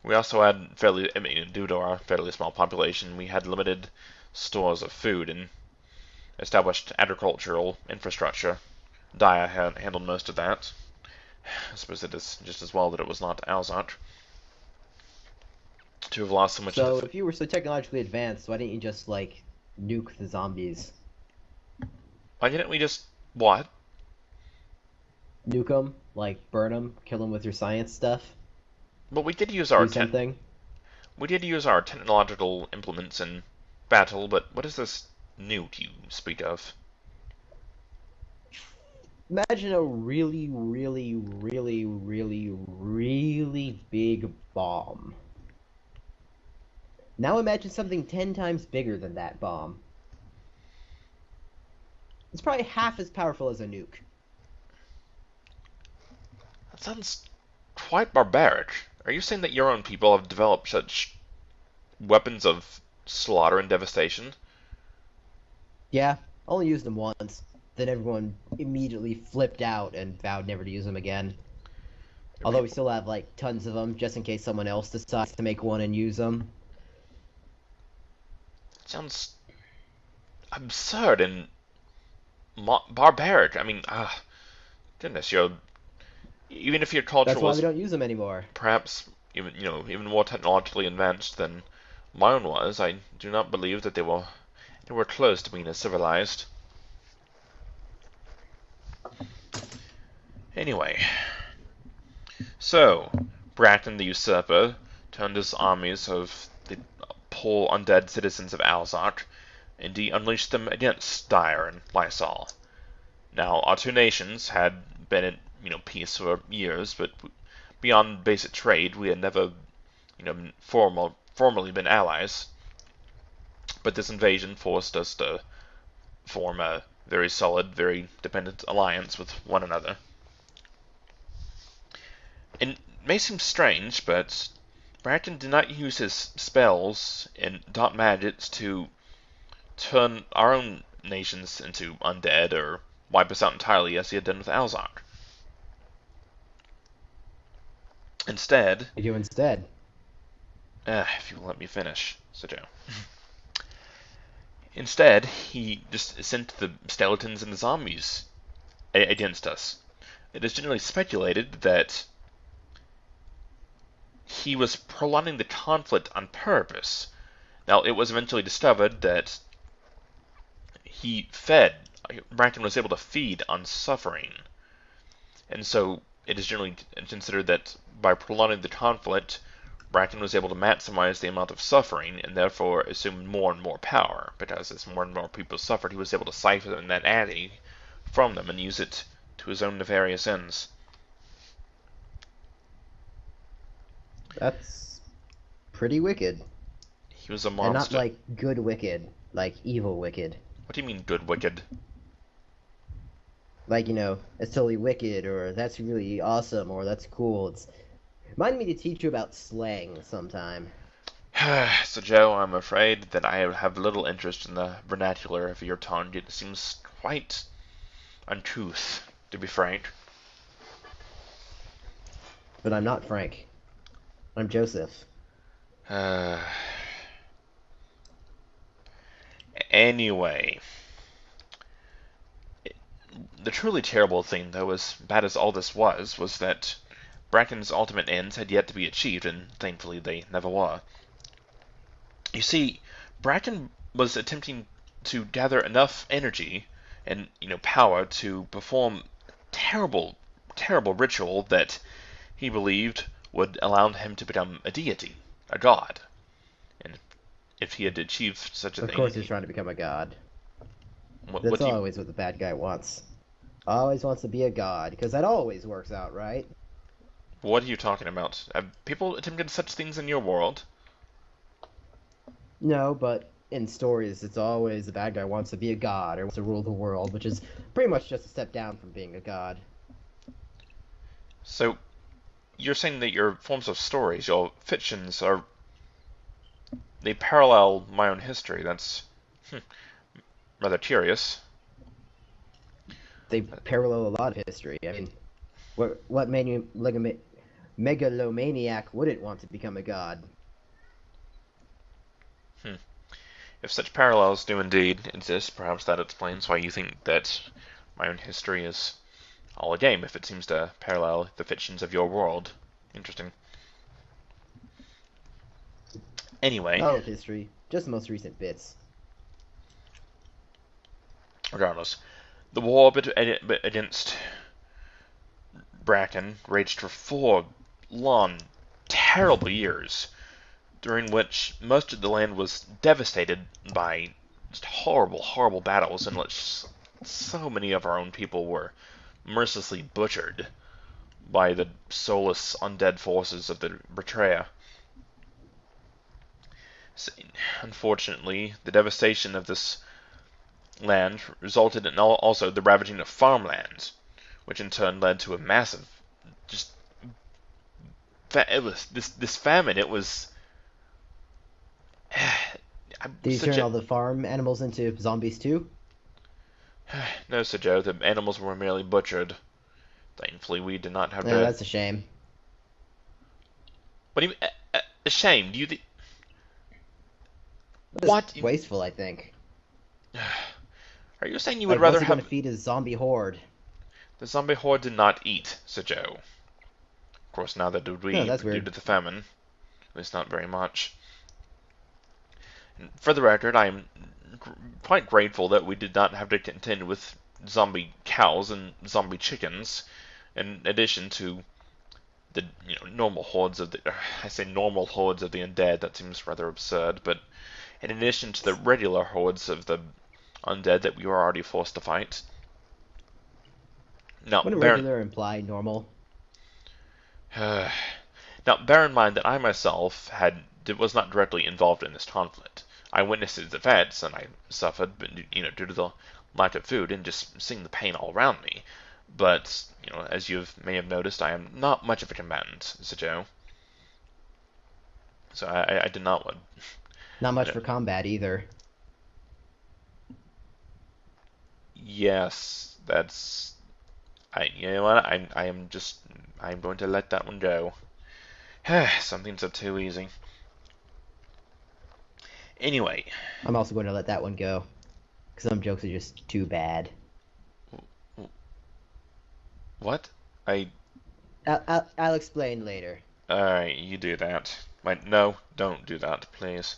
We also had fairly, I mean, due to our fairly small population, we had limited stores of food and established agricultural infrastructure. Dia had handled most of that. I suppose it is just as well that it was not Alzat to have lost so much of So the. if you were so technologically advanced, why didn't you just like nuke the zombies? Why didn't we just what? Nuke them, like burn them, kill them with your science stuff. But Do something. we did use our technological implements in battle. But what is this newt you speak of? Imagine a really, really, really, really, really big bomb. Now imagine something 10 times bigger than that bomb. It's probably half as powerful as a nuke. That sounds quite barbaric. Are you saying that your own people have developed such weapons of slaughter and devastation? Yeah, only used them once. Then everyone immediately flipped out and vowed never to use them again. Your Although we people still have like tons of them, just in case someone else decides to make one and use them. sounds absurd and barbaric. I mean, goodness, you're even if your culture That's why we was don't use them anymore. perhaps even more technologically advanced than mine was, I do not believe that they were close to being as civilized. Anyway, so Bratton the Usurper turned his armies of the poor undead citizens of Alzark, and he unleashed them against Dire and Lysol. Now, our two nations had been at peace for years, but beyond basic trade, we had never formally been allies. But this invasion forced us to form a very solid, very dependent alliance with one another. It may seem strange, but Bracton did not use his spells and dot magics to turn our own nations into undead or wipe us out entirely as he had done with Alzar. Instead, We do instead. if you will let me finish, said Joe. Instead, he just sent the skeletons and the zombies against us. It is generally speculated that he was prolonging the conflict on purpose. Now, it was eventually discovered that Bracken was able to feed on suffering. And so it is generally considered that by prolonging the conflict, Bracken was able to maximize the amount of suffering and therefore assume more and more power, because as more and more people suffered, he was able to siphon that agony from them and use it to his own nefarious ends. That's pretty wicked. He was a And not monster. like good wicked, like evil wicked. What do you mean, good wicked? Like, it's totally wicked, or that's really awesome, or that's cool. It's Remind me to teach you about slang sometime. So, Joe, I'm afraid that I have little interest in the vernacular of your tongue. It seems quite uncouth, to be frank. But I'm not Frank. I'm Joseph. Uh, anyway, the truly terrible thing, though, as bad as all this was that Bracken's ultimate ends had yet to be achieved, and thankfully they never were. You see, Bracken was attempting to gather enough energy and power to perform terrible, terrible ritual that he believed would allow him to become a deity, a god. And if he had achieved such a Of thing, course he's trying to become a god. what That's do you always what the bad guy wants. Always wants to be a god, because that always works out, right? what are you talking about? Have people attempted such things in your world? No, but in stories, it's always the bad guy wants to be a god or wants to rule the world, which is pretty much just a step down from being a god. So you're saying that your forms of stories, your fictions, they parallel my own history. That's rather curious. They parallel a lot of history. I mean, what made you megalomaniac wouldn't want to become a god? Hmm. If such parallels do indeed exist, perhaps that explains why you think that my own history is all a game, if it seems to parallel the fictions of your world. Interesting. Anyway, Not all of history, just the most recent bits. regardless, the war against Bracken raged for 4 long, terrible years, during which most of the land was devastated by just horrible, horrible battles in which so many of our own people were mercilessly butchered by the soulless undead forces of the Betrayer. Unfortunately, the devastation of this land resulted in also the ravaging of farmlands, which in turn led to a massive, just it was this famine. It was Did you such turn a all the farm animals into zombies too? no, Sir Joe. The animals were merely butchered. Thankfully, we did not have No, to. that's a shame. What do you ashamed? You It's what? wasteful, I think. Are you saying you would Like, what's rather he gonna have feed his zombie horde? the zombie horde did not eat, Sir Joe? Of course, now that did No, we, that's but due weird. to the famine, at least not very much. And for the record, I am quite grateful that we did not have to contend with zombie cows and zombie chickens, in addition to the normal hordes of the I say normal hordes of the undead. That seems rather absurd, but in addition to the regular hordes of the undead that we were already forced to fight. Now, Wouldn't regular imply normal? now, bear in mind that I myself was not directly involved in this conflict. I witnessed its effects, and I suffered, but due to the lack of food and just seeing the pain all around me. But as you may have noticed, I am not much of a combatant, Sir Joe. So I did not want. Not much for combat either. Yes, that's. You know what? I'm going to let that one go. Some things are too easy. Anyway, I'm also going to let that one go. Because some jokes are just too bad. what? I. I'll explain later. Alright, you do that. Wait, no, don't do that, please.